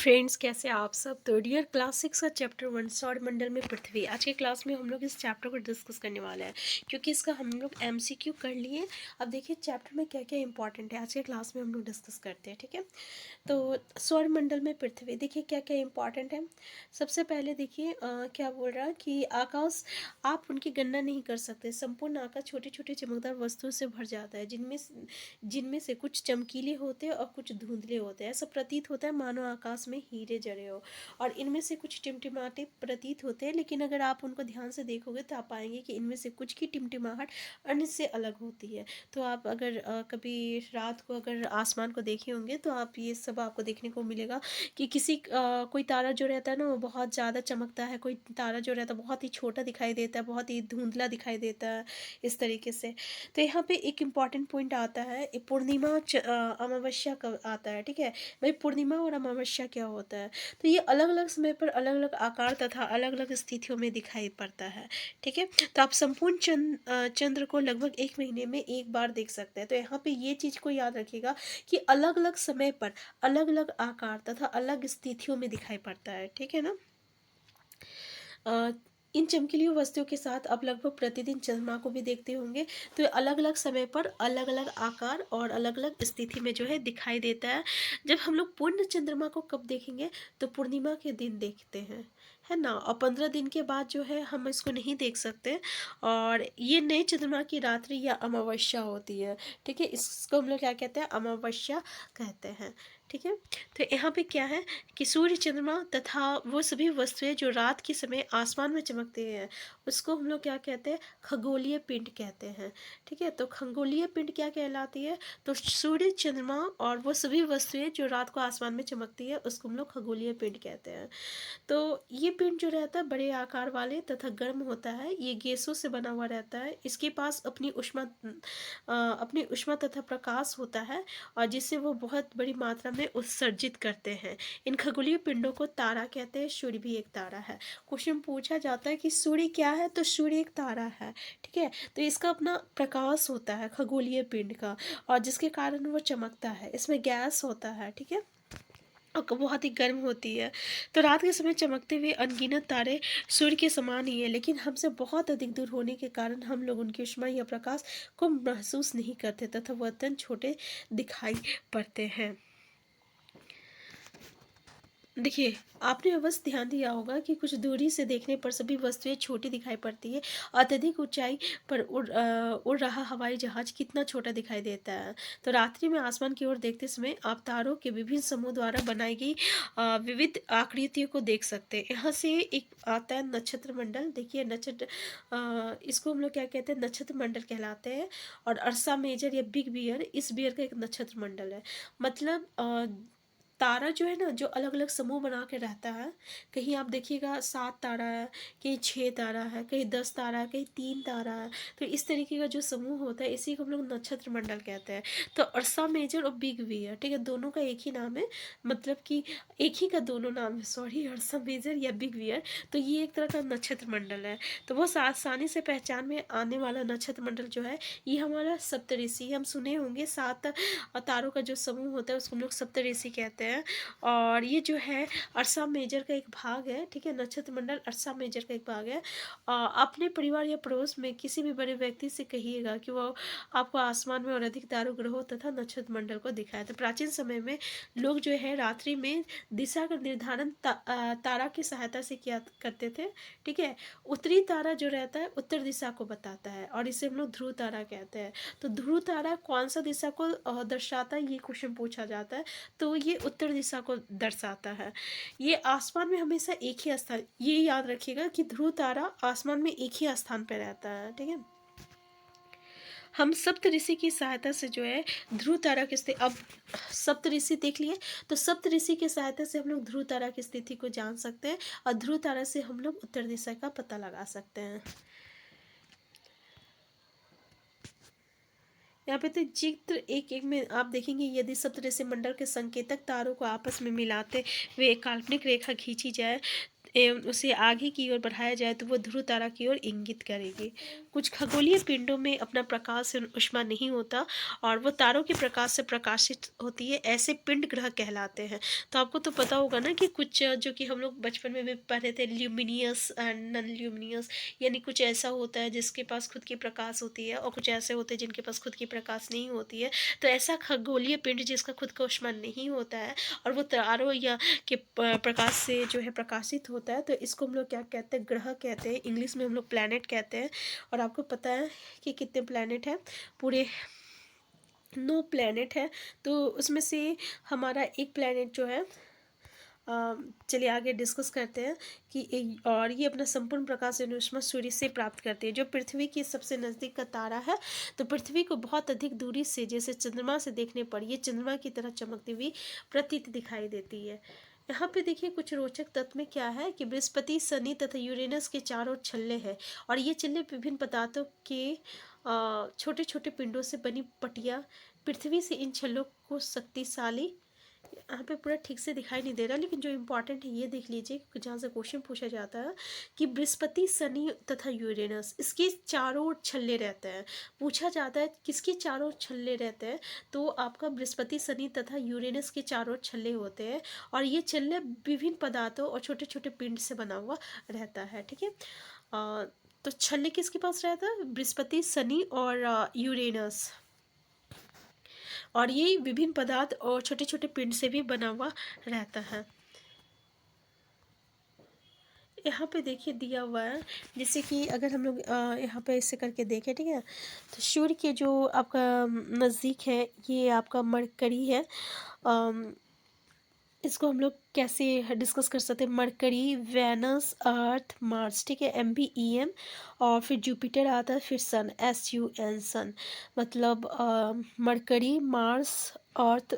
Friends, कैसे आप सब। तो डियर क्लास 6 का चैप्टर 1 सौर मंडल में पृथ्वी। आज के क्लास में हम लोग इस चैप्टर को डिस्कस करने वाले हैं क्योंकि इसका हम लोग एमसीक्यू कर लिए। अब देखिए चैप्टर में क्या क्या इंपॉर्टेंट है आज के क्लास में हम लोग डिस्कस करते हैं, ठीक है। तो सौर मंडल में पृथ्वी, देखिए क्या क्या इंपॉर्टेंट है। सबसे पहले देखिए क्या बोल रहा है कि आकाश, आप उनकी गणना नहीं कर सकते। संपूर्ण आकाश छोटे छोटे चमकदार वस्तुओं से भर जाता है, जिनमें से कुछ चमकीले होते हैं और कुछ धुंधले होते हैं। ऐसा प्रतीत होता है मानो आकाश में हीरे जड़े हो, और इनमें से कुछ टिमटिमाते प्रतीत होते हैं, लेकिन अगर आप उनको ध्यान से देखोगे तो आप पाएंगे कि इनमें से कुछ की टिमटिमाहट अन्य से अलग होती है। तो आप अगर कभी रात को अगर आसमान को देखे होंगे तो आप ये सब आपको देखने को मिलेगा कि कोई तारा जो रहता है ना वो बहुत ज़्यादा चमकता है, कोई तारा जो रहता है बहुत ही छोटा दिखाई देता है, बहुत ही धुंधला दिखाई देता है, इस तरीके से। तो यहाँ पे एक इम्पॉर्टेंट पॉइंट आता है, अमावस्या कब आता है, ठीक है। भाई पूर्णिमा और अमावस्या क्या होता है, तो ये अलग अलग समय पर अलग अलग आकार तथा अलग अलग स्थितियों में दिखाई पड़ता है, ठीक है। तो आप संपूर्ण चंद्र को लगभग एक महीने में एक बार देख सकते हैं। तो यहाँ पे ये चीज़ को याद रखिएगा कि अलग अलग समय पर अलग अलग आकार तथा अलग स्थितियों में दिखाई पड़ता है, ठीक है ना। अ, इन चमकीली वस्तुओं के साथ आप लगभग प्रतिदिन चंद्रमा को भी देखते होंगे। तो अलग अलग समय पर अलग अलग आकार और अलग अलग स्थिति में जो है दिखाई देता है। जब हम लोग पूर्ण चंद्रमा को कब देखेंगे, तो पूर्णिमा के दिन देखते हैं, है ना। और 15 दिन के बाद जो है हम इसको नहीं देख सकते। और ये नए चंद्रमा की रात्रि या अमावस्या होती है, ठीक है। इसको हम लोग क्या कहते हैं, अमावस्या कहते हैं, ठीक है। तो यहाँ पे क्या है कि सूर्य, चंद्रमा तथा वो सभी वस्तुएं जो रात के समय आसमान में चमकते हैं उसको हम लोग क्या कहते हैं, खगोलीय पिंड कहते हैं, ठीक है। तो खगोलीय पिंड क्या कहलाती है, तो सूर्य, चंद्रमा और वो सभी वस्तुएं जो रात को आसमान में चमकती है उसको हम लोग खगोलीय पिंड कहते हैं। तो ये पिंड जो रहता है बड़े आकार वाले तथा गर्म होता है, ये गैसों से बना हुआ रहता है। इसके पास अपनी ऊष्मा तथा प्रकाश होता है, और जिससे वो बहुत बड़ी मात्रा में उत्सर्जित करते हैं। इन खगोलीय पिंडों को तारा कहते हैं। सूर्य भी एक तारा है। क्वेश्चन पूछा जाता है कि सूर्य क्या है, तो सूर्य एक तारा है, ठीक है। तो इसका अपना प्रकाश होता है खगोलीय पिंड का, और जिसके कारण वो चमकता है। इसमें गैस होता है, ठीक है, और बहुत ही गर्म होती है। तो रात के समय चमकते हुए अनगिनत तारे सूर्य के समान ही है, लेकिन हमसे बहुत अधिक दूर होने के कारण हम लोग उनकी ऊष्मा या प्रकाश को महसूस नहीं करते तथा वह अत्यंत छोटे दिखाई पड़ते हैं। देखिए, आपने बस ध्यान दिया होगा कि कुछ दूरी से देखने पर सभी वस्तुएं छोटी दिखाई पड़ती है। अत्यधिक ऊंचाई पर उड़ रहा हवाई जहाज कितना छोटा दिखाई देता है। तो रात्रि में आसमान की ओर देखते समय आप तारों के विभिन्न समूह द्वारा बनाई गई विविध आकृतियों को देख सकते हैं। यहाँ से एक आता है नक्षत्र मंडल। देखिए इसको हम लोग क्या कहते हैं, नक्षत्र मंडल कहलाते हैं। और अर्सा मेजर या बिग बियर, इस बियर का एक नक्षत्र मंडल है। मतलब तारा जो है ना, जो अलग अलग समूह बना के रहता है। कहीं आप देखिएगा 7 तारा है, कहीं 6 तारा है, कहीं 10 तारा है, कहीं 3 तारा है। तो इस तरीके का जो समूह होता है इसी को हम लोग नक्षत्र मंडल कहते हैं। तो अर्सा मेजर और बिग वियर, ठीक है, दोनों का एक ही नाम है। मतलब कि एक ही का दोनों नाम है, सॉरी, अर्सा मेजर या बिग वियर। तो ये एक तरह का नक्षत्र मंडल है। तो बहुत आसानी से पहचान में आने वाला नक्षत्र मंडल जो है ये हमारा सप्तऋषि। हम सुने होंगे 7 तारों का जो समूह होता है उसको हम लोग सप्तऋषि कहते हैं। और ये जो है अर्सा मेजर का एक भाग है, ठीक है। नक्षत्र मंडल अर्सा मेजर का एक भाग है। अपने परिवार या पड़ोस में किसी भी बड़े व्यक्ति से कहिएगा कि वो आपको आसमान में और अधिक तारों, ग्रहों तथा नक्षत्र मंडल को दिखाए। तो प्राचीन समय में लोग जो है रात्रि में दिशा का निर्धारण तारा की सहायता से किया करते थे, ठीक है। उत्तरी तारा जो रहता है उत्तर दिशा को बताता है, और इसे हम लोग ध्रुव तारा कहते हैं। तो ध्रुव तारा कौन सा दिशा को दर्शाता है, ये क्वेश्चन पूछा जाता है। तो ये उत्तर दिशा को दर्शाता है। ये आसमान में हमेशा एक ही स्थान, ये याद रखिएगा कि ध्रुव तारा आसमान में एक ही स्थान पर रहता है, ठीक है। हम सप्तऋषि की सहायता से जो है ध्रुव तारा की स्थिति, अब सप्तऋषि देख लिए, तो सप्तऋषि की सहायता से हम लोग ध्रुव तारा की स्थिति को जान सकते हैं, और ध्रुव तारा से हम लोग उत्तर दिशा का पता लगा सकते हैं। यहाँ पे तो चित्र एक एक में आप देखेंगे, यदि सप्तऋषि मंडल के संकेतक तारों को आपस में मिलाते हुए एक काल्पनिक रेखा खींची जाए, एवं उसे आगे की ओर बढ़ाया जाए तो वो ध्रुव तारा की ओर इंगित करेगी। कुछ खगोलीय पिंडों में अपना प्रकाश और ऊष्मा नहीं होता और वो तारों के प्रकाश से प्रकाशित होती है, ऐसे पिंड ग्रह कहलाते हैं। तो आपको तो पता होगा ना कि कुछ जो कि हम लोग बचपन में भी पढ़े थे, ल्यूमिनियस एंड नॉन ल्यूमिनियस, यानी कुछ ऐसा होता है जिसके पास खुद की प्रकाश होती है और कुछ ऐसे होते हैं जिनके पास खुद की प्रकाश नहीं होती है। तो ऐसा खगोलीय पिंड जिसका खुद का ऊष्मा नहीं होता है और वो तारों या के प्रकाश से जो है प्रकाशित होता है, तो इसको हम लोग क्या कहते हैं, ग्रह कहते हैं। इंग्लिश में हम लोग प्लैनेट कहते हैं। और आपको पता है कि कितने प्लैनेट हैं? पूरे 9 प्लैनेट है। तो उसमें से हमारा एक प्लैनेट जो है, चलिए आगे डिस्कस करते हैं कि और ये अपना संपूर्ण प्रकाश और ऊष्मा सूर्य से प्राप्त करते हैं, जो पृथ्वी के सबसे नज़दीक का तारा है। तो पृथ्वी को बहुत अधिक दूरी से, जैसे चंद्रमा से देखने पर ये चंद्रमा की तरह चमकती हुई प्रतीत दिखाई देती है। यहाँ पे देखिए कुछ रोचक तथ्य में क्या है कि बृहस्पति, शनि तथा यूरेनस के चारों छल्ले हैं और ये छल्ले विभिन्न पदार्थों के छोटे छोटे पिंडों से बनी पटिया पृथ्वी से इन छल्लों को शक्तिशाली, यहाँ पे पूरा ठीक से दिखाई नहीं दे रहा, लेकिन जो इम्पोर्टेंट है ये देख लीजिए, जहाँ से क्वेश्चन पूछा जाता है कि बृहस्पति, शनि तथा यूरेनस, इसके चारों ओर छल्ले रहते हैं। पूछा जाता है किसके चारों ओर छल्ले रहते हैं, तो आपका बृहस्पति, शनि तथा यूरेनस के चारों ओर छल्ले होते हैं और ये छल्ले विभिन्न पदार्थों और छोटे छोटे पिंड से बना हुआ रहता है। ठीक है, तो छल्ले किसके पास रहता है? बृहस्पति, शनि और यूरेनस। और ये विभिन्न पदार्थ और छोटे छोटे पिंड से भी बना हुआ रहता है। यहाँ पे देखिए दिया हुआ है, जैसे कि अगर हम लोग यहाँ पे ऐसे करके देखें, ठीक है, तो सूर्य के जो आपका नज़दीक है ये आपका मरकरी है। इसको हम लोग कैसे डिस्कस कर सकते हैं? मरकरी, वेनस, अर्थ, मार्स, ठीक है, MBEM, और फिर जुपिटर आता है, फिर सन, SUN, सन। मतलब मरकरी, मार्स, अर्थ